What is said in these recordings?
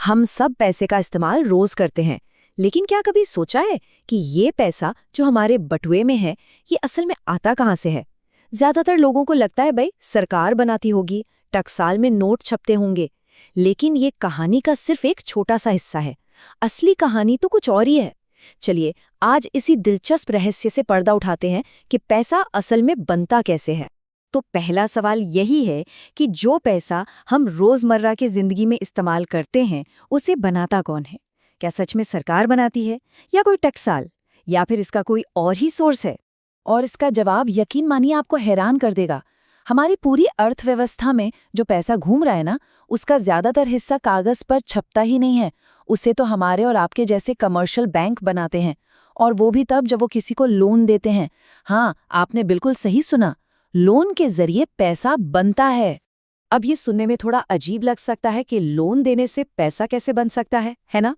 हम सब पैसे का इस्तेमाल रोज करते हैं, लेकिन क्या कभी सोचा है कि ये पैसा जो हमारे बटुए में है, ये असल में आता कहाँ से है? ज्यादातर लोगों को लगता है भाई सरकार बनाती होगी, टकसाल में नोट छपते होंगे, लेकिन ये कहानी का सिर्फ एक छोटा सा हिस्सा है। असली कहानी तो कुछ और ही है। चलिए आज इसी दिलचस्प रहस्य से पर्दा उठाते हैं कि पैसा असल में बनता कैसे है। तो पहला सवाल यही है कि जो पैसा हम रोजमर्रा की जिंदगी में इस्तेमाल करते हैं, उसे बनाता कौन है? क्या सच में सरकार बनाती है, या कोई टकसाल, या फिर इसका कोई और ही सोर्स है? और इसका जवाब यकीन मानिए आपको हैरान कर देगा। हमारी पूरी अर्थव्यवस्था में जो पैसा घूम रहा है ना, उसका ज्यादातर हिस्सा कागज पर छपता ही नहीं है। उसे तो हमारे और आपके जैसे कमर्शियल बैंक बनाते हैं, और वो भी तब जब वो किसी को लोन देते हैं। हाँ, आपने बिल्कुल सही सुना, लोन के जरिए पैसा बनता है। अब ये सुनने में थोड़ा अजीब लग सकता है कि लोन देने से पैसा कैसे बन सकता है ना?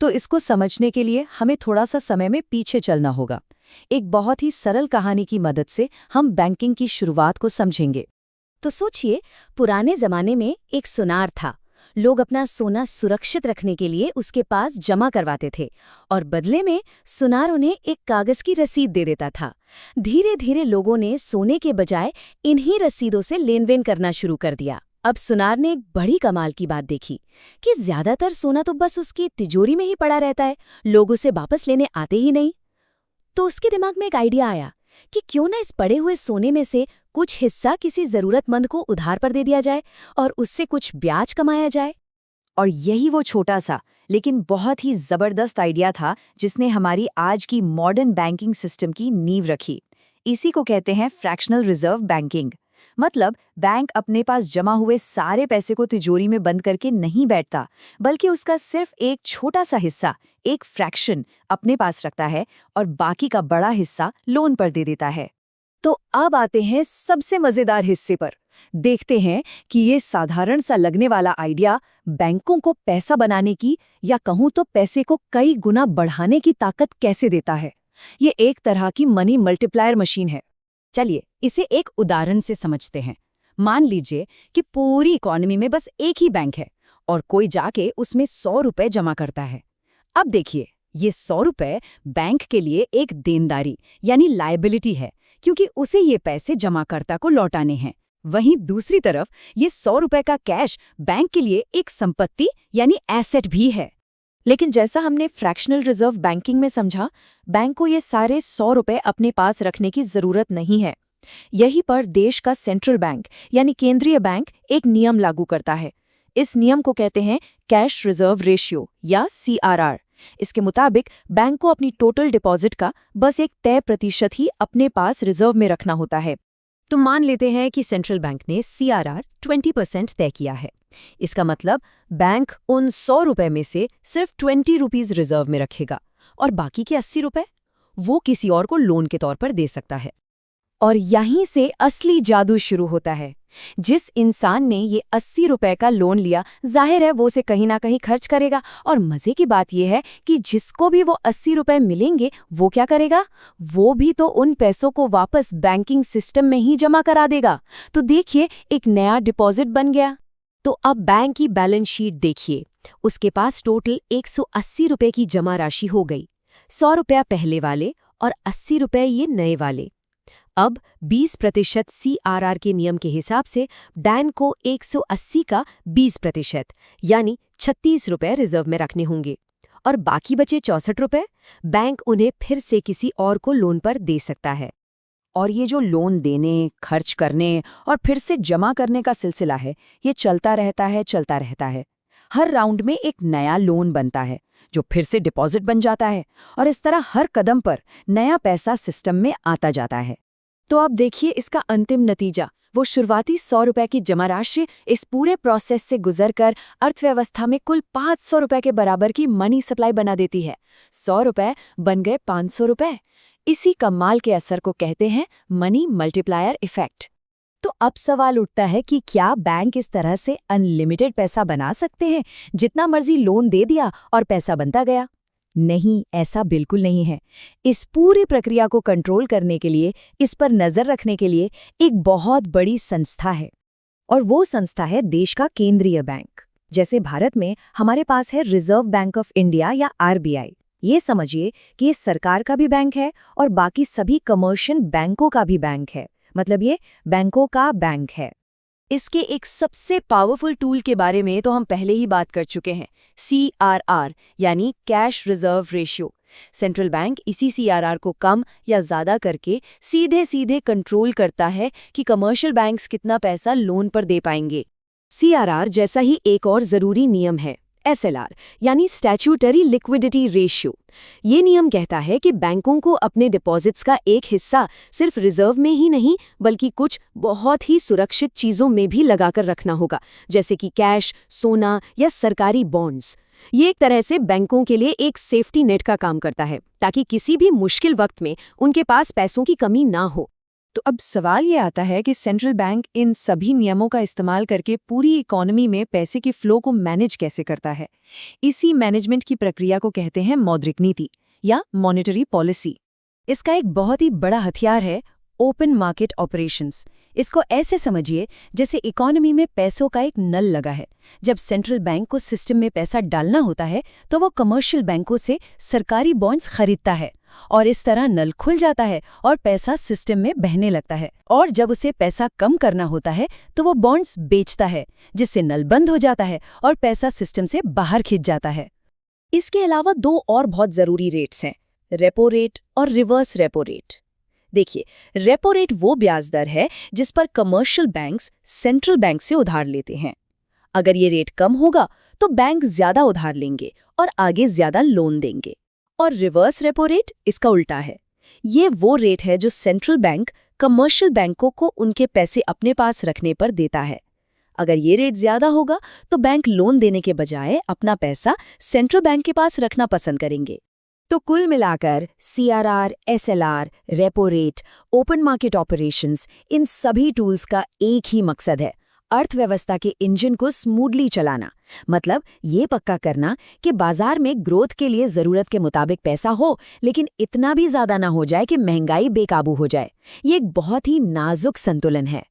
तो इसको समझने के लिए हमें थोड़ा सा समय में पीछे चलना होगा। एक बहुत ही सरल कहानी की मदद से हम बैंकिंग की शुरुआत को समझेंगे। तो सोचिए, पुराने जमाने में एक सुनार था। लोग अपना सोना सुरक्षित रखने के लिए उसके पास जमा करवाते थे, और बदले में सुनार उन्हें एक कागज की रसीद दे देता था। धीरे धीरे लोगों ने सोने के बजाय इन्हीं रसीदों से लेनदेन करना शुरू कर दिया। अब सुनार ने एक बड़ी कमाल की बात देखी कि ज्यादातर सोना तो बस उसकी तिजोरी में ही पड़ा रहता है, लोग उसे वापस लेने आते ही नहीं। तो उसके दिमाग में एक आइडिया आया कि क्यों ना इस पड़े हुए सोने में से कुछ हिस्सा किसी जरूरतमंद को उधार पर दे दिया जाए और उससे कुछ ब्याज कमाया जाए। और यही वो छोटा सा लेकिन बहुत ही जबरदस्त आइडिया था जिसने हमारी आज की मॉडर्न बैंकिंग सिस्टम की नींव रखी। इसी को कहते हैं फ्रैक्शनल रिजर्व बैंकिंग। मतलब बैंक अपने पास जमा हुए सारे पैसे को तिजोरी में बंद करके नहीं बैठता, बल्कि उसका सिर्फ एक छोटा सा हिस्सा, एक फ्रैक्शन अपने पास रखता है और बाकी का बड़ा हिस्सा लोन पर दे देता है। तो अब आते हैं सबसे मजेदार हिस्से पर। देखते हैं कि ये साधारण सा लगने वाला आइडिया बैंकों को पैसा बनाने की, या कहूं तो पैसे को कई गुना बढ़ाने की ताकत कैसे देता है। ये एक तरह की मनी मल्टीप्लायर मशीन है। चलिए इसे एक उदाहरण से समझते हैं। मान लीजिए कि पूरी इकोनॉमी में बस एक ही बैंक है और कोई जाके उसमें 100 रुपए जमा करता है। अब देखिए, ये 100 रुपए बैंक के लिए एक देनदारी यानी लायबिलिटी है, क्योंकि उसे ये पैसे जमाकर्ता को लौटाने हैं। वहीं दूसरी तरफ ये 100 रुपए का कैश बैंक के लिए एक संपत्ति यानी एसेट भी है। लेकिन जैसा हमने फ्रैक्शनल रिजर्व बैंकिंग में समझा, बैंक को ये सारे 100 रुपए अपने पास रखने की जरूरत नहीं है। यहीं पर देश का सेंट्रल बैंक यानी केंद्रीय बैंक एक नियम लागू करता है। इस नियम को कहते हैं कैश रिजर्व रेशियो या CRR। इसके मुताबिक बैंक को अपनी टोटल डिपॉजिट का बस एक तय प्रतिशत ही अपने पास रिजर्व में रखना होता है। तो मान लेते हैं कि सेंट्रल बैंक ने CRR 20% तय किया है। इसका मतलब बैंक उन 100 रुपए में से सिर्फ 20 रुपीज रिजर्व में रखेगा और बाकी के 80 रुपए वो किसी और को लोन के तौर पर दे सकता है। और यहीं से असली जादू शुरू होता है। जिस इंसान ने ये 80 रुपए का लोन लिया, जाहिर है वो उसे कहीं ना कहीं खर्च करेगा। और मजे की बात यह है कि जिसको भी वो 80 रुपए मिलेंगे, वो क्या करेगा? वो भी तो उन पैसों को वापस बैंकिंग सिस्टम में ही जमा करा देगा। तो देखिए, एक नया डिपॉजिट बन गया। तो अब बैंक की बैलेंस शीट देखिए, उसके पास टोटल 180 रुपए की जमा राशि हो गई। 100 रुपया पहले वाले और 80 रुपए ये नए वाले। अब 20% CRR के नियम के हिसाब से बैंक को 180 का 20% यानी 36 रुपए रिजर्व में रखने होंगे, और बाकी बचे 64 रुपए बैंक उन्हें फिर से किसी और को लोन पर दे सकता है। और ये जो लोन देने, खर्च करने और फिर से जमा करने का सिलसिला है, ये चलता रहता है। हर राउंड में एक नया लोन बनता है जो फिर से डिपॉजिट बन जाता है, और इस तरह हर कदम पर नया पैसा सिस्टम में आता जाता है। तो अब देखिए इसका अंतिम नतीजा। वो शुरुआती 100 रुपए की जमा राशि इस पूरे प्रोसेस से गुजरकर अर्थव्यवस्था में कुल 500 रुपए के बराबर की मनी सप्लाई बना देती है। 100 रुपए बन गए 500 रुपए। इसी कमाल के असर को कहते हैं मनी मल्टीप्लायर इफेक्ट। तो अब सवाल उठता है कि क्या बैंक इस तरह से अनलिमिटेड पैसा बना सकते हैं? जितना मर्जी लोन दे दिया और पैसा बनता गया? नहीं, ऐसा बिल्कुल नहीं है। इस पूरी प्रक्रिया को कंट्रोल करने के लिए, इस पर नजर रखने के लिए एक बहुत बड़ी संस्था है, और वो संस्था है देश का केंद्रीय बैंक। जैसे भारत में हमारे पास है रिजर्व बैंक ऑफ इंडिया या आरबीआई। ये समझिए कि ये सरकार का भी बैंक है और बाकी सभी कमर्शियल बैंकों का भी बैंक है, मतलब ये बैंकों का बैंक है। इसके एक सबसे पावरफुल टूल के बारे में तो हम पहले ही बात कर चुके हैं, CRR यानी cash reserve ratio. Central bank इसी CRR को कम या ज़्यादा करके सीधे सीधे कंट्रोल करता है कि कमर्शियल बैंक्स कितना पैसा लोन पर दे पाएंगे। CRR जैसा ही एक और ज़रूरी नियम है SLR यानी स्टैट्यूटरी लिक्विडिटी रेशियो। ये नियम कहता है कि बैंकों को अपने डिपॉजिट्स का एक हिस्सा सिर्फ रिजर्व में ही नहीं बल्कि कुछ बहुत ही सुरक्षित चीज़ों में भी लगाकर रखना होगा, जैसे कि कैश, सोना या सरकारी बॉन्ड्स। ये एक तरह से बैंकों के लिए एक सेफ्टी नेट का काम करता है ताकि किसी भी मुश्किल वक्त में उनके पास पैसों की कमी ना हो। तो अब सवाल ये आता है कि सेंट्रल बैंक इन सभी नियमों का इस्तेमाल करके पूरी इकोनॉमी में पैसे की फ्लो को मैनेज कैसे करता है। इसी मैनेजमेंट की प्रक्रिया को कहते हैं मौद्रिक नीति या मॉनेटरी पॉलिसी। इसका एक बहुत ही बड़ा हथियार है ओपन मार्केट ऑपरेशंस। इसको ऐसे समझिए जैसे इकोनॉमी में पैसों का एक नल लगा है। जब सेंट्रल बैंक को सिस्टम में पैसा डालना होता है तो वो कमर्शियल बैंकों से सरकारी बॉन्ड्स खरीदता है और इस तरह नल खुल जाता है और पैसा सिस्टम में बहने लगता है। और जब उसे पैसा कम करना होता है तो वो बॉन्ड्स बेचता है, जिससे नल बंद हो जाता है और पैसा सिस्टम से बाहर खिंच जाता है। इसके अलावा दो और बहुत ज़रूरी रेट्स हैं, रेपो रेट और रिवर्स रेपो रेट। देखिए, रेपो रेट वो ब्याज दर है जिस पर कमर्शियल बैंक्स सेंट्रल बैंक से उधार लेते हैं। अगर ये रेट कम होगा तो बैंक ज़्यादा उधार लेंगे और आगे ज़्यादा लोन देंगे। और रिवर्स रेपो रेट इसका उल्टा है। ये वो रेट है जो सेंट्रल बैंक कमर्शियल बैंकों को उनके पैसे अपने पास रखने पर देता है। अगर ये रेट ज़्यादा होगा तो बैंक लोन देने के बजाय अपना पैसा सेंट्रल बैंक के पास रखना पसंद करेंगे। तो कुल मिलाकर CRR, SLR, repo rate, open market operations, इन सभी टूल्स का एक ही मकसद है, अर्थव्यवस्था के इंजन को स्मूथली चलाना। मतलब ये पक्का करना कि बाजार में ग्रोथ के लिए ज़रूरत के मुताबिक पैसा हो, लेकिन इतना भी ज़्यादा ना हो जाए कि महंगाई बेकाबू हो जाए। ये एक बहुत ही नाजुक संतुलन है।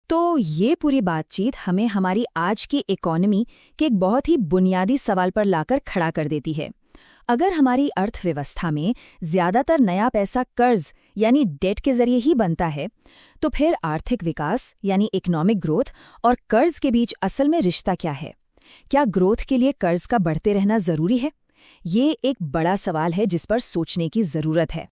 तो ये पूरी बातचीत हमें हमारी आज की इकोनॉमी के एक बहुत ही बुनियादी सवाल पर लाकर खड़ा कर देती है। अगर हमारी अर्थव्यवस्था में ज़्यादातर नया पैसा कर्ज यानी डेट के जरिए ही बनता है, तो फिर आर्थिक विकास यानी इकोनॉमिक ग्रोथ और कर्ज के बीच असल में रिश्ता क्या है? क्या ग्रोथ के लिए कर्ज का बढ़ते रहना ज़रूरी है? ये एक बड़ा सवाल है जिस पर सोचने की ज़रूरत है।